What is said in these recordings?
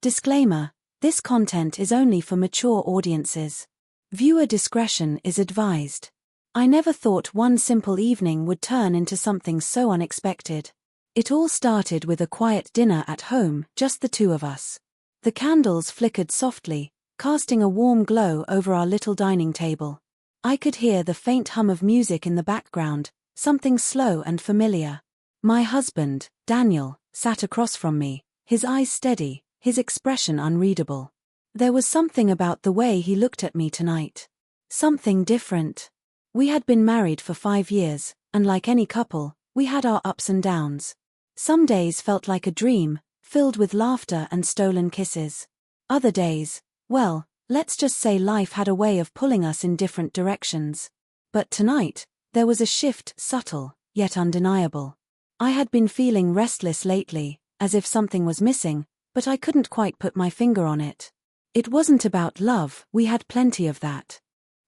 Disclaimer: this content is only for mature audiences. Viewer discretion is advised. I never thought one simple evening would turn into something so unexpected. It all started with a quiet dinner at home, just the two of us. The candles flickered softly, casting a warm glow over our little dining table. I could hear the faint hum of music in the background, something slow and familiar. My husband, Daniel, sat across from me, his eyes steady, his expression unreadable. There was something about the way he looked at me tonight. Something different. We had been married for 5 years, and like any couple, we had our ups and downs. Some days felt like a dream, filled with laughter and stolen kisses. Other days, well, let's just say life had a way of pulling us in different directions. But tonight, there was a shift, subtle, yet undeniable. I had been feeling restless lately, as if something was missing, but I couldn't quite put my finger on it. It wasn't about love, we had plenty of that.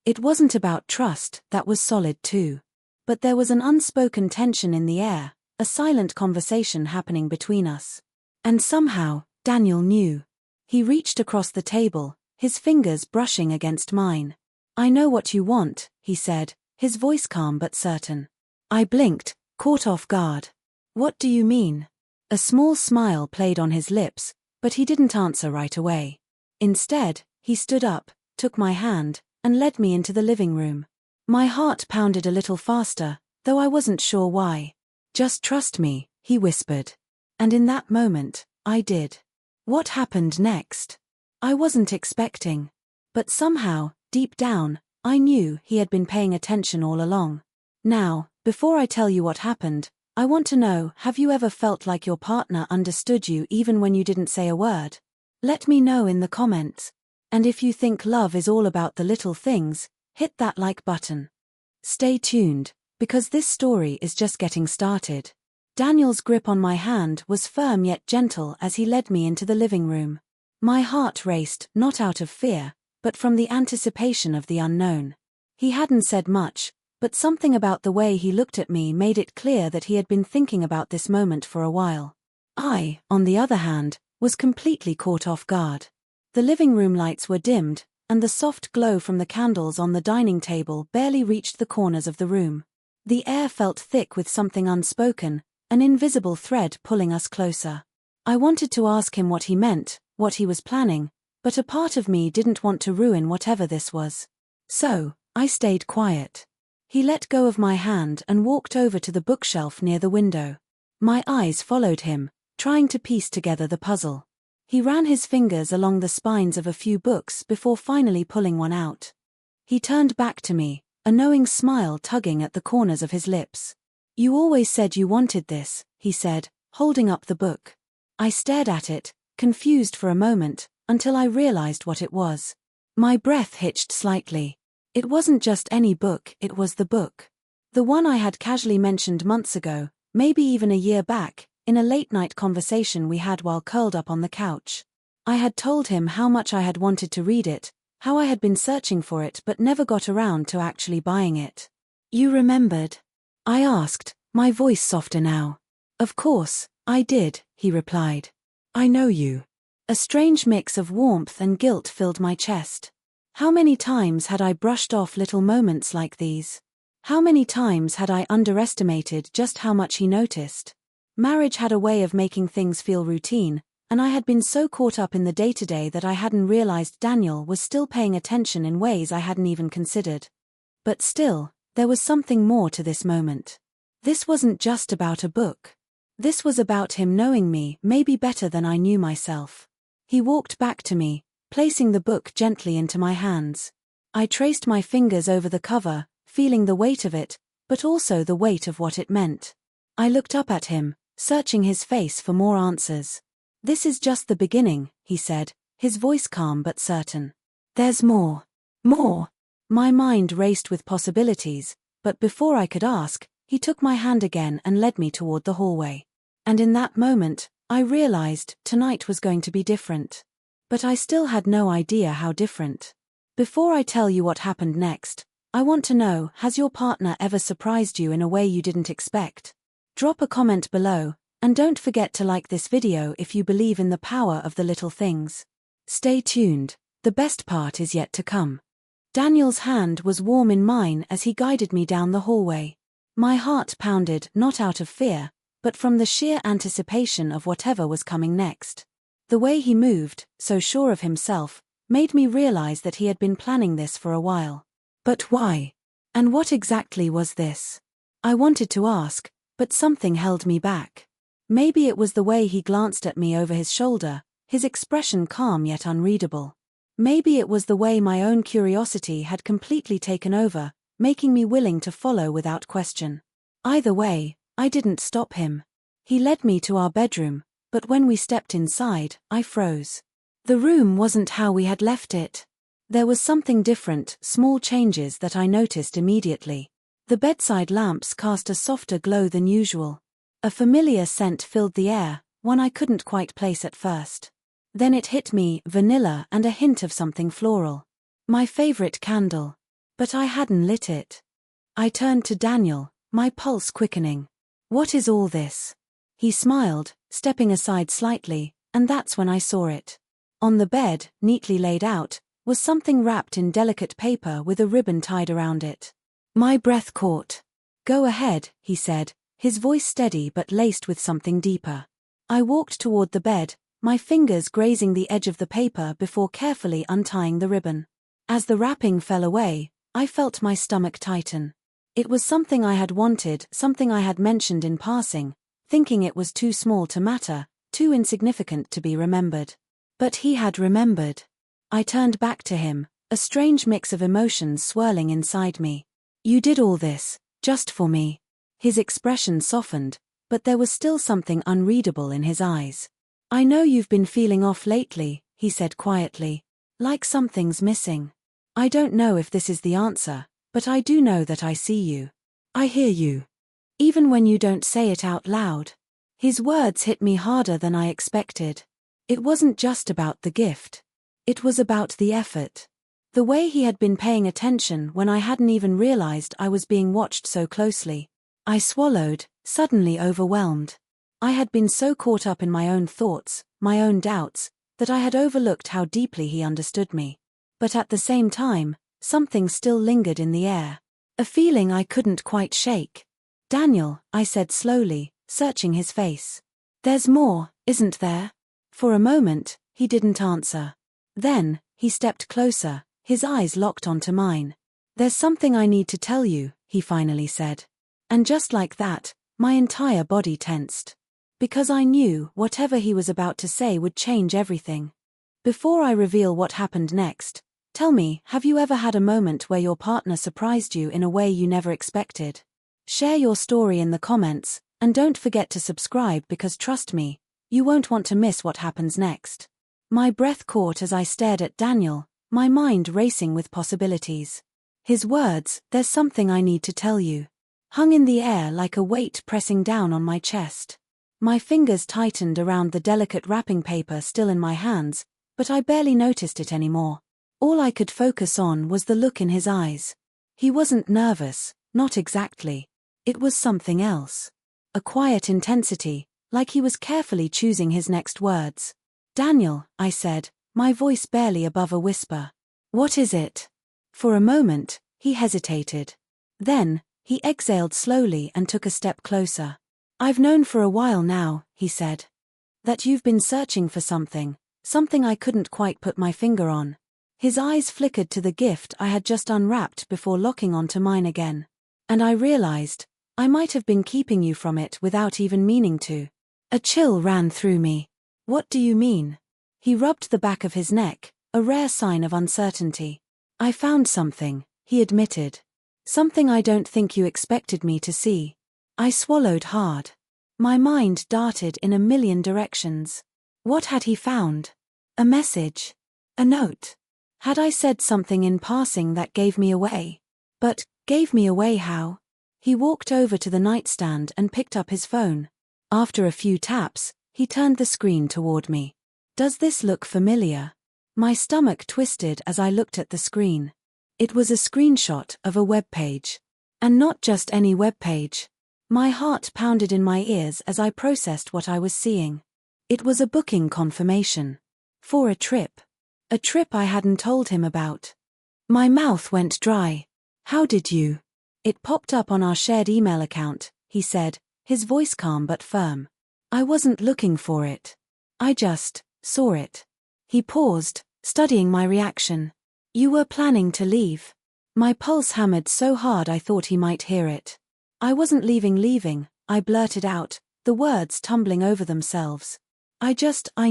It wasn't about trust, that was solid too. But there was an unspoken tension in the air, a silent conversation happening between us. And somehow, Daniel knew. He reached across the table, his fingers brushing against mine. "I know what you want," he said, his voice calm but certain. I blinked, caught off guard. "What do you mean?" A small smile played on his lips, but he didn't answer right away. Instead, he stood up, took my hand, and led me into the living room. My heart pounded a little faster, though I wasn't sure why. "Just trust me," he whispered. And in that moment, I did. What happened next? I wasn't expecting. But somehow, deep down, I knew he had been paying attention all along. Now, before I tell you what happened, I want to know, have you ever felt like your partner understood you even when you didn't say a word? Let me know in the comments. And if you think love is all about the little things, hit that like button. Stay tuned, because this story is just getting started. Daniel's grip on my hand was firm yet gentle as he led me into the living room. My heart raced, not out of fear, but from the anticipation of the unknown. He hadn't said much, but something about the way he looked at me made it clear that he had been thinking about this moment for a while. I, on the other hand, was completely caught off guard. The living room lights were dimmed, and the soft glow from the candles on the dining table barely reached the corners of the room. The air felt thick with something unspoken, an invisible thread pulling us closer. I wanted to ask him what he meant, what he was planning, but a part of me didn't want to ruin whatever this was. So, I stayed quiet. He let go of my hand and walked over to the bookshelf near the window. My eyes followed him, trying to piece together the puzzle. He ran his fingers along the spines of a few books before finally pulling one out. He turned back to me, a knowing smile tugging at the corners of his lips. "You always said you wanted this," he said, holding up the book. I stared at it, confused for a moment, until I realized what it was. My breath hitched slightly. It wasn't just any book, it was the book. The one I had casually mentioned months ago, maybe even a year back, in a late-night conversation we had while curled up on the couch. I had told him how much I had wanted to read it, how I had been searching for it but never got around to actually buying it. "You remembered?" I asked, my voice softer now. "Of course, I did," he replied. "I know you." A strange mix of warmth and guilt filled my chest. How many times had I brushed off little moments like these? How many times had I underestimated just how much he noticed? Marriage had a way of making things feel routine, and I had been so caught up in the day-to-day that I hadn't realized Daniel was still paying attention in ways I hadn't even considered. But still, there was something more to this moment. This wasn't just about a book. This was about him knowing me maybe better than I knew myself. He walked back to me, placing the book gently into my hands. I traced my fingers over the cover, feeling the weight of it, but also the weight of what it meant. I looked up at him, searching his face for more answers. "This is just the beginning," he said, his voice calm but certain. "There's more. More." My mind raced with possibilities, but before I could ask, he took my hand again and led me toward the hallway. And in that moment, I realized tonight was going to be different. But I still had no idea how different. Before I tell you what happened next, I want to know, has your partner ever surprised you in a way you didn't expect? Drop a comment below, And don't forget to like this video if you believe in the power of the little things. Stay tuned, the best part is yet to come. Daniel's hand was warm in mine as he guided me down the hallway. My heart pounded not out of fear, but from the sheer anticipation of whatever was coming next. The way he moved, so sure of himself, made me realize that he had been planning this for a while. But why? And what exactly was this? I wanted to ask, but something held me back. Maybe it was the way he glanced at me over his shoulder, his expression calm yet unreadable. Maybe it was the way my own curiosity had completely taken over, making me willing to follow without question. Either way, I didn't stop him. He led me to our bedroom, but when we stepped inside, I froze. The room wasn't how we had left it. There was something different, small changes that I noticed immediately. The bedside lamps cast a softer glow than usual. A familiar scent filled the air, one I couldn't quite place at first. Then it hit me, vanilla and a hint of something floral. My favorite candle. But I hadn't lit it. I turned to Daniel, my pulse quickening. What is all this? He smiled, stepping aside slightly, and that's when I saw it. On the bed, neatly laid out, was something wrapped in delicate paper with a ribbon tied around it. My breath caught. Go ahead, he said, his voice steady but laced with something deeper. I walked toward the bed, my fingers grazing the edge of the paper before carefully untying the ribbon. As the wrapping fell away, I felt my stomach tighten. It was something I had wanted, something I had mentioned in passing, thinking it was too small to matter, too insignificant to be remembered. But he had remembered. I turned back to him, a strange mix of emotions swirling inside me. You did all this, just for me. His expression softened, but there was still something unreadable in his eyes. I know you've been feeling off lately, he said quietly. Like something's missing. I don't know if this is the answer, but I do know that I see you. I hear you. Even when you don't say it out loud. His words hit me harder than I expected. It wasn't just about the gift. It was about the effort. The way he had been paying attention when I hadn't even realized I was being watched so closely. I swallowed, suddenly overwhelmed. I had been so caught up in my own thoughts, my own doubts, that I had overlooked how deeply he understood me. But at the same time, something still lingered in the air. A feeling I couldn't quite shake. Daniel, I said slowly, searching his face. There's more, isn't there? For a moment, he didn't answer. Then, he stepped closer, his eyes locked onto mine. There's something I need to tell you, he finally said. And just like that, my entire body tensed. Because I knew whatever he was about to say would change everything. Before I reveal what happened next, tell me, have you ever had a moment where your partner surprised you in a way you never expected? Share your story in the comments, and don't forget to subscribe because trust me, you won't want to miss what happens next. My breath caught as I stared at Daniel, my mind racing with possibilities. His words, there's something I need to tell you, hung in the air like a weight pressing down on my chest. My fingers tightened around the delicate wrapping paper still in my hands, but I barely noticed it anymore. All I could focus on was the look in his eyes. He wasn't nervous, not exactly. It was something else. A quiet intensity, like he was carefully choosing his next words. Daniel, I said, my voice barely above a whisper. What is it? For a moment, he hesitated. Then, he exhaled slowly and took a step closer. I've known for a while now, he said. That you've been searching for something I couldn't quite put my finger on. His eyes flickered to the gift I had just unwrapped before locking onto mine again. And I realized, I might have been keeping you from it without even meaning to. A chill ran through me. What do you mean? He rubbed the back of his neck, a rare sign of uncertainty. I found something, he admitted. Something I don't think you expected me to see. I swallowed hard. My mind darted in a million directions. What had he found? A message? A note? Had I said something in passing that gave me away? But, gave me away how? He walked over to the nightstand and picked up his phone. After a few taps, he turned the screen toward me. Does this look familiar? My stomach twisted as I looked at the screen. It was a screenshot of a web page. And not just any web page. My heart pounded in my ears as I processed what I was seeing. It was a booking confirmation. For a trip. A trip I hadn't told him about. My mouth went dry. How did you? It popped up on our shared email account, he said, his voice calm but firm. I wasn't looking for it. I just saw it. He paused, studying my reaction. You were planning to leave. My pulse hammered so hard I thought he might hear it. I wasn't leaving, I blurted out, the words tumbling over themselves. I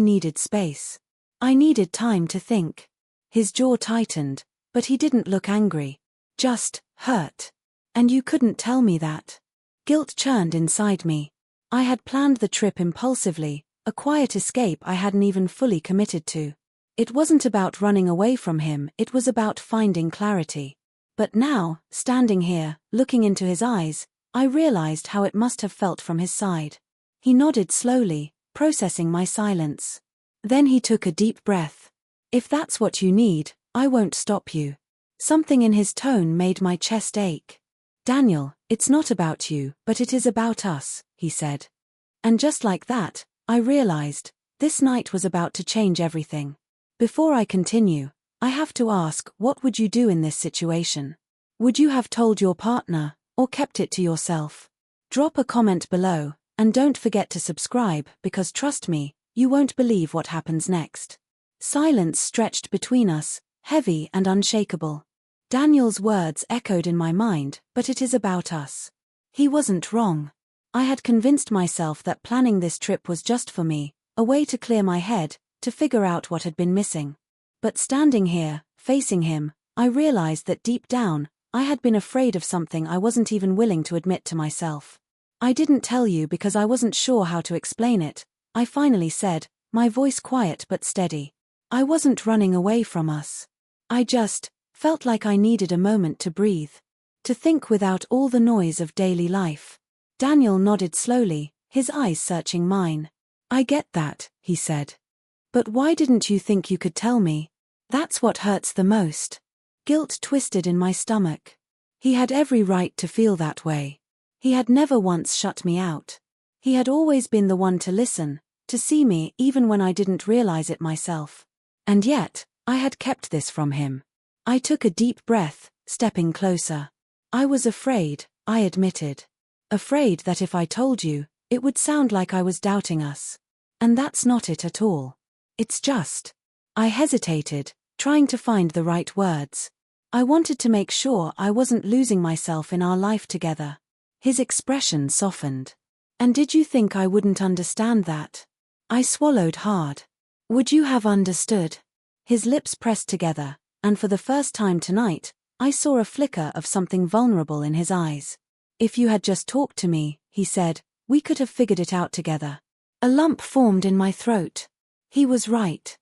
needed space. I needed time to think. His jaw tightened, but he didn't look angry. Just hurt. And you couldn't tell me that. Guilt churned inside me. I had planned the trip impulsively, a quiet escape I hadn't even fully committed to. It wasn't about running away from him, it was about finding clarity. But now, standing here, looking into his eyes, I realized how it must have felt from his side. He nodded slowly, processing my silence. Then he took a deep breath. If that's what you need, I won't stop you. Something in his tone made my chest ache. Daniel, it's not about you, but it is about us, he said. And just like that, I realized, this night was about to change everything. Before I continue, I have to ask, what would you do in this situation? Would you have told your partner, or kept it to yourself? Drop a comment below, and don't forget to subscribe because trust me, you won't believe what happens next. Silence stretched between us, heavy and unshakable. Daniel's words echoed in my mind, but it is about us. He wasn't wrong. I had convinced myself that planning this trip was just for me, a way to clear my head, to figure out what had been missing. But standing here, facing him, I realized that deep down, I had been afraid of something I wasn't even willing to admit to myself. I didn't tell you because I wasn't sure how to explain it, I finally said, my voice quiet but steady. I wasn't running away from us. I just felt like I needed a moment to breathe. To think without all the noise of daily life. Daniel nodded slowly, his eyes searching mine. I get that, he said. But why didn't you think you could tell me? That's what hurts the most. Guilt twisted in my stomach. He had every right to feel that way. He had never once shut me out. He had always been the one to listen, to see me even when I didn't realize it myself. And yet, I had kept this from him. I took a deep breath, stepping closer. I was afraid, I admitted. Afraid that if I told you, it would sound like I was doubting us. And that's not it at all. It's just. I hesitated, trying to find the right words. I wanted to make sure I wasn't losing myself in our life together. His expression softened. And did you think I wouldn't understand that? I swallowed hard. Would you have understood? His lips pressed together, and for the first time tonight, I saw a flicker of something vulnerable in his eyes. If you had just talked to me, he said, we could have figured it out together. A lump formed in my throat. He was right.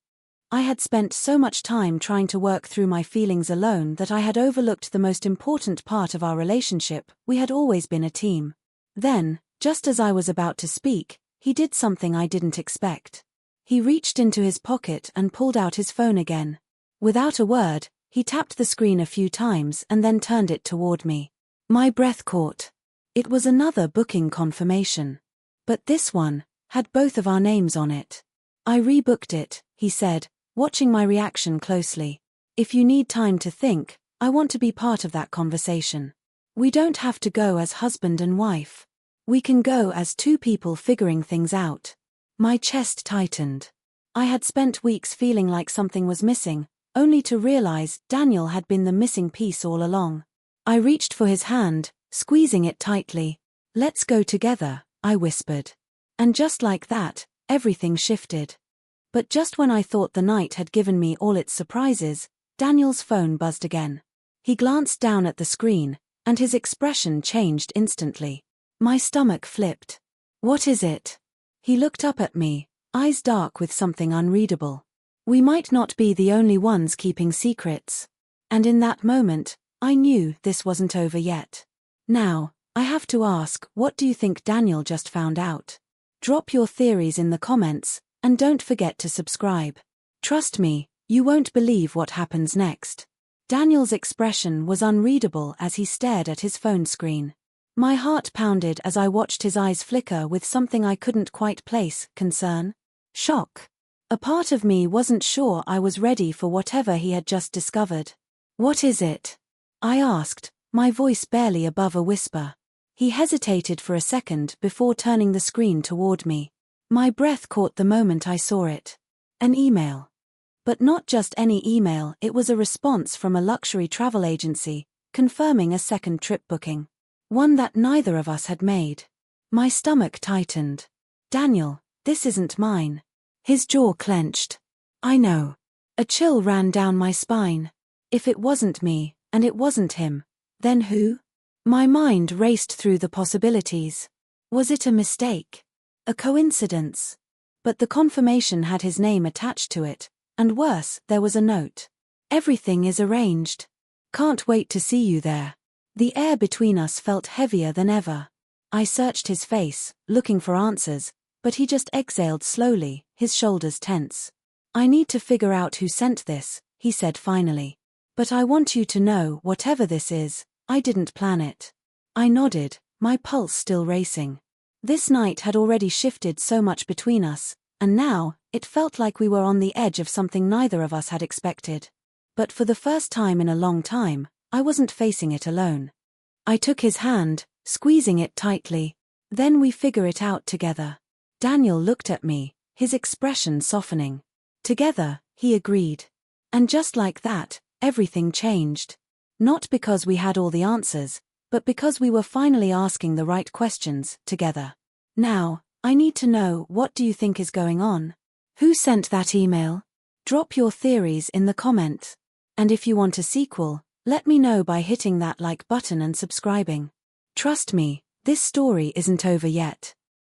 I had spent so much time trying to work through my feelings alone that I had overlooked the most important part of our relationship. We had always been a team. Then, just as I was about to speak, he did something I didn't expect. He reached into his pocket and pulled out his phone again. Without a word, he tapped the screen a few times and then turned it toward me. My breath caught. It was another booking confirmation. But this one had both of our names on it. I rebooked it, he said, watching my reaction closely. If you need time to think, I want to be part of that conversation. We don't have to go as husband and wife. We can go as two people figuring things out. My chest tightened. I had spent weeks feeling like something was missing, only to realize Daniel had been the missing piece all along. I reached for his hand, squeezing it tightly. Let's go together, I whispered. And just like that, everything shifted. But just when I thought the night had given me all its surprises, Daniel's phone buzzed again. He glanced down at the screen, and his expression changed instantly. My stomach flipped. What is it? He looked up at me, eyes dark with something unreadable. We might not be the only ones keeping secrets. And in that moment, I knew this wasn't over yet. Now, I have to ask, what do you think Daniel just found out? Drop your theories in the comments, and don't forget to subscribe. Trust me, you won't believe what happens next. Daniel's expression was unreadable as he stared at his phone screen. My heart pounded as I watched his eyes flicker with something I couldn't quite place: concern? Shock? A part of me wasn't sure I was ready for whatever he had just discovered. "What is it?" I asked, my voice barely above a whisper. He hesitated for a second before turning the screen toward me. My breath caught the moment I saw it. An email. But not just any email, it was a response from a luxury travel agency, confirming a second trip booking. One that neither of us had made. My stomach tightened. "Daniel, this isn't mine." His jaw clenched. "I know." A chill ran down my spine. If it wasn't me, and it wasn't him, then who? My mind raced through the possibilities. Was it a mistake? A coincidence? But the confirmation had his name attached to it, and worse, there was a note. "Everything is arranged. Can't wait to see you there." The air between us felt heavier than ever. I searched his face, looking for answers, but he just exhaled slowly, his shoulders tense. "I need to figure out who sent this," he said finally. "But I want you to know, whatever this is, I didn't plan it." I nodded, my pulse still racing. This night had already shifted so much between us, and now, it felt like we were on the edge of something neither of us had expected. But for the first time in a long time, I wasn't facing it alone. I took his hand, squeezing it tightly. "Then we figure it out together." Daniel looked at me, his expression softening. "Together," he agreed. And just like that, everything changed. Not because we had all the answers, but because we were finally asking the right questions, together. "Now, I need to know, what do you think is going on? Who sent that email? Drop your theories in the comments. And if you want a sequel, let me know by hitting that like button and subscribing. Trust me, this story isn't over yet.